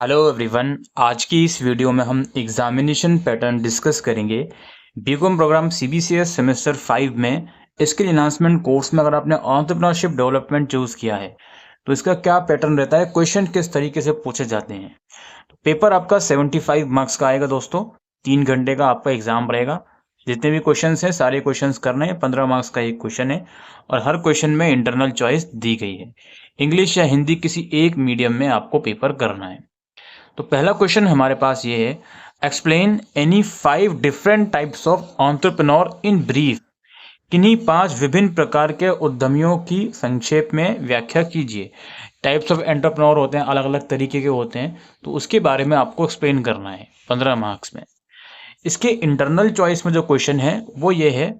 Hello everyone. आज की इस वीडियो में हम एग्जामिनेशन पैटर्न डिस्कस करेंगे। बीकॉम प्रोग्राम सीबीसीएस सेमेस्टर 5 में स्किल एनहांसमेंट कोर्स में अगर आपने एंटरप्रेन्योरशिप डेवलपमेंट चूज़ किया है तो इसका क्या पैटर्न रहता है, क्वेश्चन किस तरीके से पूछे जाते हैं। तो पेपर आपका 75 मार्क्स का आएगा दोस्तों। 3 घंटे का आपका एग्जाम रहेगा। जितने भी क्वेश्चन हैं सारे क्वेश्चन करने हैं। 15 मार्क्स का एक क्वेश्चन है और हर क्वेश्चन में इंटरनल चॉइस दी गई है। इंग्लिश या हिंदी किसी एक मीडियम में आपको पेपर करना है। तो पहला क्वेश्चन हमारे पास ये है, explain any 5 different types of entrepreneur in brief. किन्हीं 5 विभिन्न प्रकार के उद्यमियों की संक्षेप में व्याख्या कीजिए। टाइप्स ऑफ एंटरप्रेन्योर होते हैं, अलग अलग तरीके के होते हैं, तो उसके बारे में आपको एक्सप्लेन करना है 15 मार्क्स में। इसके इंटरनल चॉइस में जो क्वेश्चन है वो ये है,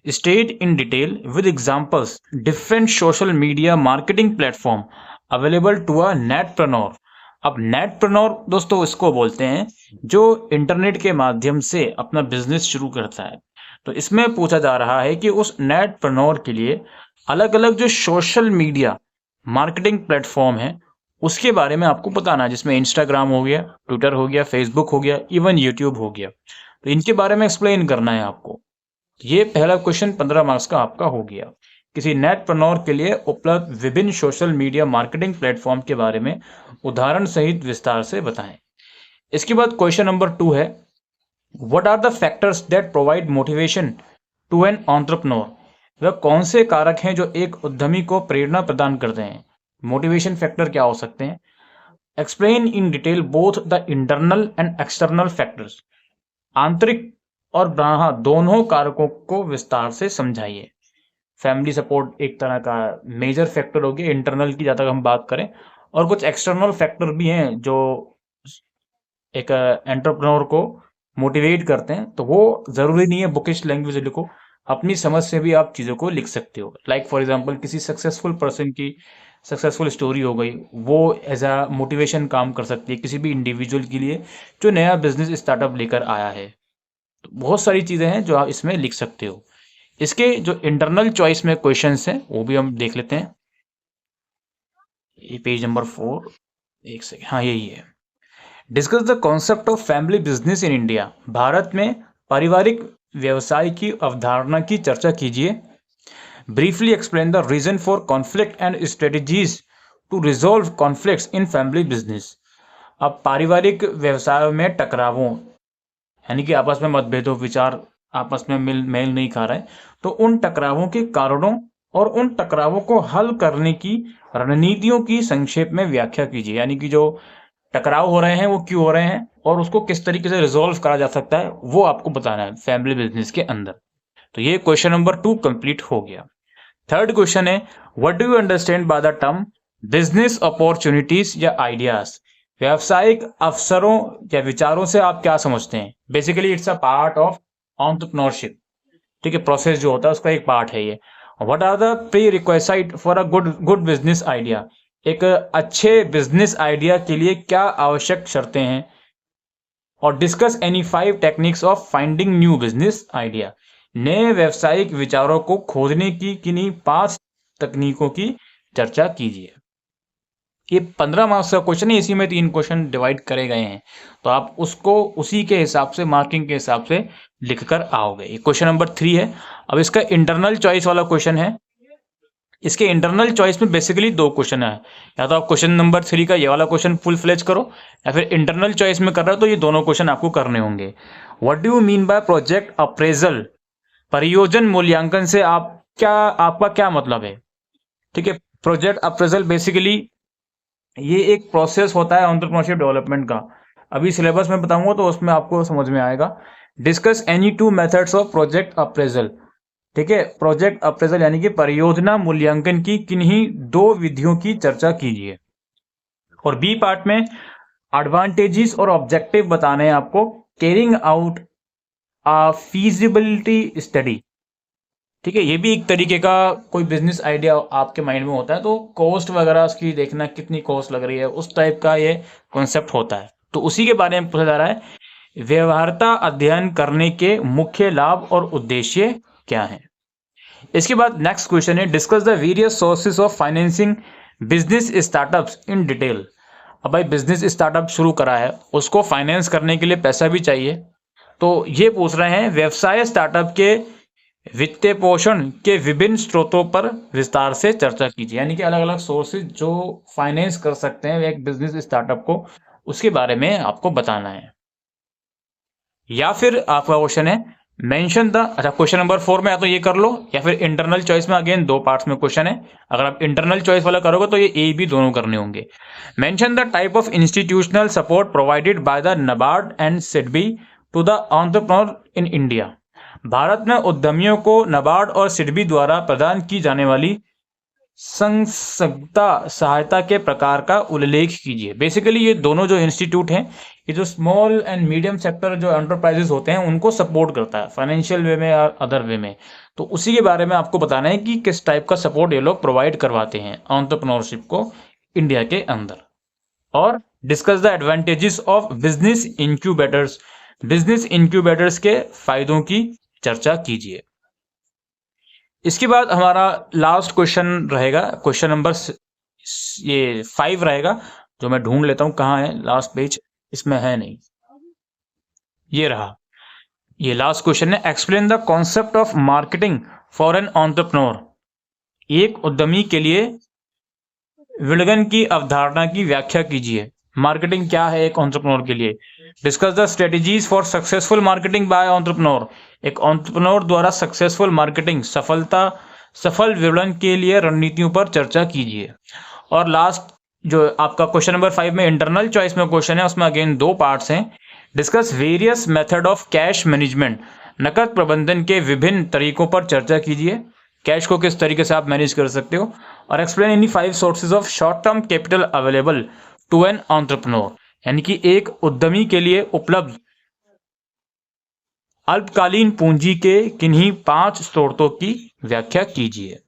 state in detail with examples different social media marketing platform available to a netpreneur. अब नेटप्रेन्योर दोस्तों इसको बोलते हैं जो इंटरनेट के माध्यम से अपना बिजनेस शुरू करता है। तो इसमें पूछा जा रहा है कि उस नेटप्रेन्योर के लिए अलग अलग जो सोशल मीडिया मार्केटिंग प्लेटफॉर्म है उसके बारे में आपको बताना है, जिसमें इंस्टाग्राम हो गया, ट्विटर हो गया, फेसबुक हो गया, इवन यूट्यूब हो गया। तो इनके बारे में एक्सप्लेन करना है आपको। ये पहला क्वेश्चन 15 मार्क्स का आपका हो गया। किसी नेटप्रेन्योर के लिए उपलब्ध विभिन्न सोशल मीडिया मार्केटिंग प्लेटफॉर्म के बारे में उदाहरण सहित विस्तार से बताएं। इसके बाद क्वेश्चन नंबर 2 है, what are the factors that provide motivation to an entrepreneur. वह कौन से कारक हैं जो एक उद्यमी को प्रेरणा प्रदान करते हैं। मोटिवेशन फैक्टर क्या हो सकते हैं। Explain in detail both the internal and external factors. आंतरिक और बाह्य दोनों कारकों को विस्तार से समझाइए। फैमिली सपोर्ट एक तरह का मेजर फैक्टर हो गया इंटरनल की, जहाँ तक हम बात करें, और कुछ एक्सटर्नल फैक्टर भी हैं जो एक एंटरप्रेन्योर को मोटिवेट करते हैं। तो वो ज़रूरी नहीं है बुकिश लैंग्वेज लिखो, अपनी समझ से भी आप चीज़ों को लिख सकते हो। लाइक फॉर एग्जांपल किसी सक्सेसफुल पर्सन की सक्सेसफुल स्टोरी हो गई, वो एज अ मोटिवेशन काम कर सकती है किसी भी इंडिविजुअल के लिए जो नया बिजनेस स्टार्टअप लेकर आया है। तो बहुत सारी चीज़ें हैं जो आप इसमें लिख सकते हो। इसके जो इंटरनल चॉइस में क्वेश्चंस हैं वो भी हम देख लेते हैं। ये पेज नंबर 4, एक सेकेंड, हाँ यही है। Discuss the concept of family business in India. भारत में पारिवारिक व्यवसाय की अवधारणा की चर्चा कीजिए। Briefly explain the reason for conflict and strategies to resolve conflicts in family business. अब पारिवारिक व्यवसाय में टकरावों यानी कि आपस में मतभेदों, विचार आपस में मेल नहीं खा रहे, तो उन टकरावों के कारणों और उन टकरावों को हल करने की रणनीतियों की संक्षेप में व्याख्या कीजिए। यानी कि जो टकराव हो रहे हैं वो क्यों हो रहे हैं और उसको किस तरीके से रिजॉल्व करा जा सकता है वो आपको बताना है फैमिली बिजनेस के अंदर। तो ये क्वेश्चन नंबर 2 कंप्लीट हो गया। थर्ड क्वेश्चन है, what do you understand by the term business opportunities या आइडियाज। व्यावसायिक अवसरों या विचारों से आप क्या समझते हैं। Basically it's a part of entrepreneurship. ठीक है, प्रोसेस जो होता है उसका एक पार्ट है ये। What are the prerequisite for a good business idea. एक अच्छे बिजनेस आइडिया के लिए क्या आवश्यक शर्तें हैं। और discuss any 5 techniques of finding new business idea. नए व्यावसायिक विचारों को खोजने की किन्हीं 5 तकनीकों की चर्चा कीजिए। ये 15 मार्क्स का क्वेश्चन है, इसी में 3 क्वेश्चन डिवाइड करे गए हैं, तो आप उसको उसी के हिसाब से मार्किंग के हिसाब से लिखकर आओगे। ये क्वेश्चन नंबर 3 है। अब इसका इंटरनल चॉइस वाला क्वेश्चन है। इसके इंटरनल चॉइस में बेसिकली 2 क्वेश्चन है, या तो आप क्वेश्चन नंबर 3 का ये वाला क्वेश्चन फुल फ्लेज करो, या फिर इंटरनल चॉइस में कर रहे हो तो ये दोनों क्वेश्चन आपको करने होंगे। What do you mean by project appraisal. परियोजन मूल्यांकन से आपका क्या मतलब है। ठीक है, प्रोजेक्ट अप्रेजल बेसिकली ये एक प्रोसेस होता है एंटरप्रेन्योरशिप डेवलपमेंट का। अभी सिलेबस में बताऊंगा तो उसमें आपको समझ में आएगा। Discuss any 2 methods of project appraisal. ठीक है, प्रोजेक्ट अप्रेजल यानी कि परियोजना मूल्यांकन की किन्हीं 2 विधियों की चर्चा कीजिए। और बी पार्ट में एडवांटेजेस और ऑब्जेक्टिव बताने हैं आपको। Carrying out a feasibility study. ठीक है, ये भी एक तरीके का कोई बिजनेस आइडिया आपके माइंड में होता है तो कॉस्ट वगैरह उसकी देखना, कितनी कॉस्ट लग रही है, उस टाइप का ये कॉन्सेप्ट होता है। तो उसी के बारे में पूछा जा रहा है, व्यवहार्यता अध्ययन करने के मुख्य लाभ और उद्देश्य क्या है। इसके बाद नेक्स्ट क्वेश्चन है, discuss the various sources of financing business startups in detail. अब भाई बिजनेस स्टार्टअप शुरू करा है, उसको फाइनेंस करने के लिए पैसा भी चाहिए, तो ये पूछ रहे हैं व्यवसाय स्टार्टअप के वित्तीय पोषण के विभिन्न स्रोतों पर विस्तार से चर्चा कीजिए। यानी कि अलग अलग सोर्सेज जो फाइनेंस कर सकते हैं एक बिजनेस स्टार्टअप को, उसके बारे में आपको बताना है। या फिर आपका क्वेश्चन है मेंशन द, अच्छा क्वेश्चन नंबर 4 में या तो ये कर लो, या फिर इंटरनल चॉइस में अगेन 2 पार्ट्स में क्वेश्चन है। अगर आप इंटरनल चॉइस वाला करोगे तो ये ए बी दोनों करने होंगे। Mention the type of institutional support provided by the NABARD and SIDBI to the entrepreneur in India. भारत में उद्यमियों को नबार्ड और सिडबी द्वारा प्रदान की जाने वाली संसदता सहायता के प्रकार का उल्लेख कीजिए। बेसिकली ये दोनों जो इंस्टीट्यूट हैं, ये जो स्मॉल एंड मीडियम सेक्टर जो एंटरप्राइजेस होते हैं उनको सपोर्ट करता है फाइनेंशियल वे में और अदर वे में। तो उसी के बारे में आपको बताना है कि किस टाइप का सपोर्ट ये लोग प्रोवाइड करवाते हैं एंटरप्रेन्योरशिप को इंडिया के अंदर। और discuss the advantages of business incubators, business incubators के फायदों की चर्चा कीजिए। इसके बाद हमारा लास्ट क्वेश्चन रहेगा, क्वेश्चन नंबर ये 5 रहेगा, जो मैं ढूंढ लेता हूं कहाँ है लास्ट पेज, इसमें है नहीं, ये रहा। ये लास्ट क्वेश्चन है, explain the concept of marketing for an entrepreneur. एक उद्यमी के लिए विपणन की अवधारणा की व्याख्या कीजिए। मार्केटिंग क्या है एक एंटरप्रेन्योर के लिए। Discuss the strategies for successful marketing bye entrepreneur. एक एंटरप्रेन्योर द्वारा सक्सेसफुल मार्केटिंग सफल विपणन के लिए रणनीतियों पर चर्चा कीजिए। और लास्ट जो आपका क्वेश्चन नंबर 5 में इंटरनल चॉइस में क्वेश्चन है, उसमें अगेन 2 पार्ट्स हैं। Discuss various method of cash management. नकद प्रबंधन के विभिन्न तरीकों पर चर्चा कीजिए। कैश को किस तरीके से आप मैनेज कर सकते हो। और explain any 5 sources of short term capital available to an entrepreneur. यानी कि एक उद्यमी के लिए उपलब्ध अल्पकालीन पूंजी के किन्हीं 5 स्रोतों की व्याख्या कीजिए।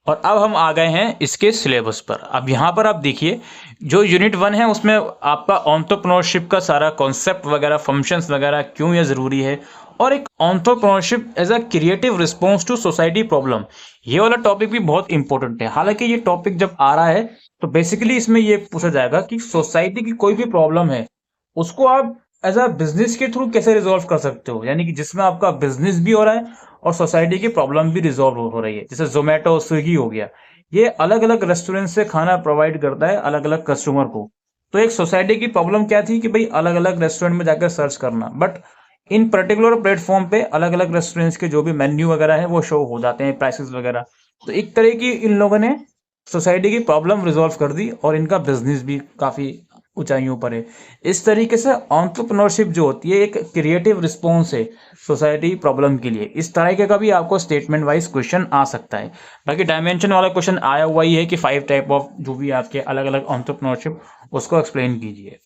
और अब हम आ गए हैं इसके सिलेबस पर। अब यहाँ पर आप देखिए, जो यूनिट 1 है उसमें आपका एंटरप्रेन्योरशिप का सारा कॉन्सेप्ट वगैरह, फंक्शंस वगैरह क्यों ये ज़रूरी है, और एक entrepreneurship as a creative response to society problem, ये वाला टॉपिक भी बहुत इंपॉर्टेंट है। हालांकि ये टॉपिक जब आ रहा है तो बेसिकली इसमें ये पूछा जाएगा कि सोसाइटी की कोई भी प्रॉब्लम है उसको आप एज अ बिजनेस के थ्रू कैसे रिजॉल्व कर सकते हो। यानी कि जिसमें आपका बिजनेस भी हो रहा है और सोसाइटी की प्रॉब्लम भी रिजॉल्व हो रही है। जैसे जोमेटो, स्विगी हो गया, ये अलग अलग रेस्टोरेंट से खाना प्रोवाइड करता है अलग अलग कस्टमर को। तो एक सोसाइटी की प्रॉब्लम क्या थी कि भाई अलग अलग रेस्टोरेंट में जाकर सर्च करना, बट इन पर्टिकुलर प्लेटफॉर्म पे अलग अलग रेस्टोरेंट्स के जो भी मेन्यू वगैरह है वो शो हो जाते हैं, प्राइसेस वगैरह। तो एक तरह की इन लोगों ने सोसाइटी की प्रॉब्लम रिजॉल्व कर दी और इनका बिजनेस भी काफ़ी ऊंचाइयों पर है। इस तरीके से एंटरप्रेन्योरशिप जो होती है एक क्रिएटिव रिस्पॉन्स है सोसाइटी प्रॉब्लम के लिए। इस तरह का भी आपको स्टेटमेंट वाइज क्वेश्चन आ सकता है। बाकी डायमेंशन वाला क्वेश्चन आया हुआ ही है कि 5 टाइप ऑफ जो भी आपके अलग अलग एंटरप्रेन्योरशिप, उसको एक्सप्लेन कीजिए।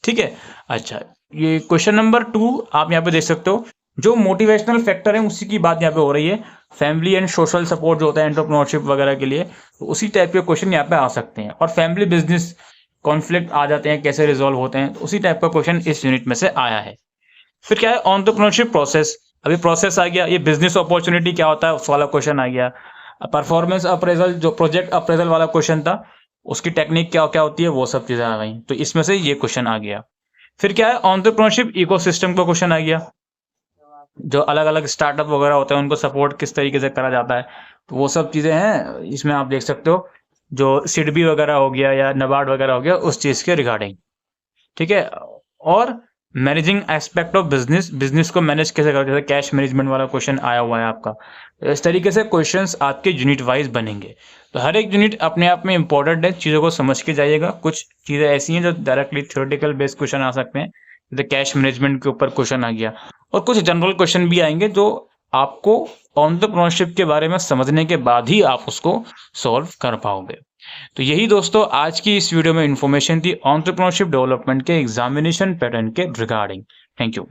ठीक है, अच्छा ये क्वेश्चन नंबर 2 आप यहाँ पे देख सकते हो, जो मोटिवेशनल फैक्टर है उसी की बात यहाँ पे हो रही है। फैमिली एंड सोशल सपोर्ट जो होता है एंटरप्रेन्योरशिप वगैरह के लिए, तो उसी टाइप के क्वेश्चन यहाँ पे आ सकते हैं। और फैमिली बिजनेस कॉन्फ्लिक्ट आ जाते हैं, कैसे रिजॉल्व होते हैं, तो उसी टाइप का क्वेश्चन इस यूनिट में से आया है। फिर क्या है एंटरप्रेन्योरशिप प्रोसेस। अभी प्रोसेस आ गया, ये बिजनेस अपॉर्चुनिटी क्या होता है उस वाला क्वेश्चन आ गया। परफॉर्मेंस अप्रेजल, जो प्रोजेक्ट अप्रेजल वाला क्वेश्चन था, उसकी टेक्निक क्या क्या होती है, वो सब चीजें आ गई। तो इसमें से ये क्वेश्चन आ गया। फिर क्या है एंटरप्रेन्योरशिप इकोसिस्टम का क्वेश्चन आ गया, जो अलग अलग स्टार्टअप वगैरह होते हैं उनको सपोर्ट किस तरीके से करा जाता है, तो वो सब चीज़ें हैं इसमें आप देख सकते हो। जो सिडबी वगैरह हो गया या नबार्ड वगैरह हो गया, उस चीज़ के रिगार्डिंग। ठीक है, और managing aspect of business, business को मैनेज कैसे करते हैं, कैश मैनेजमेंट वाला क्वेश्चन आया हुआ है आपका। इस तरीके से क्वेश्चंस आपके यूनिट वाइज बनेंगे। तो हर एक यूनिट अपने आप में इंपॉर्टेंट है, चीज़ों को समझ के जाइएगा। कुछ चीज़ें ऐसी हैं जो डायरेक्टली थ्योरेटिकल बेस्ड क्वेश्चन आ सकते हैं, जैसे कैश मैनेजमेंट के ऊपर क्वेश्चन आ गया, और कुछ जनरल क्वेश्चन भी आएंगे जो आपको एंटरप्रेन्योरशिप के बारे में समझने के बाद ही आप उसको सॉल्व कर पाओगे। तो यही दोस्तों आज की इस वीडियो में इंफॉर्मेशन थी एंटरप्रेन्योरशिप डेवलपमेंट के एग्जामिनेशन पैटर्न के रिगार्डिंग। Thank you.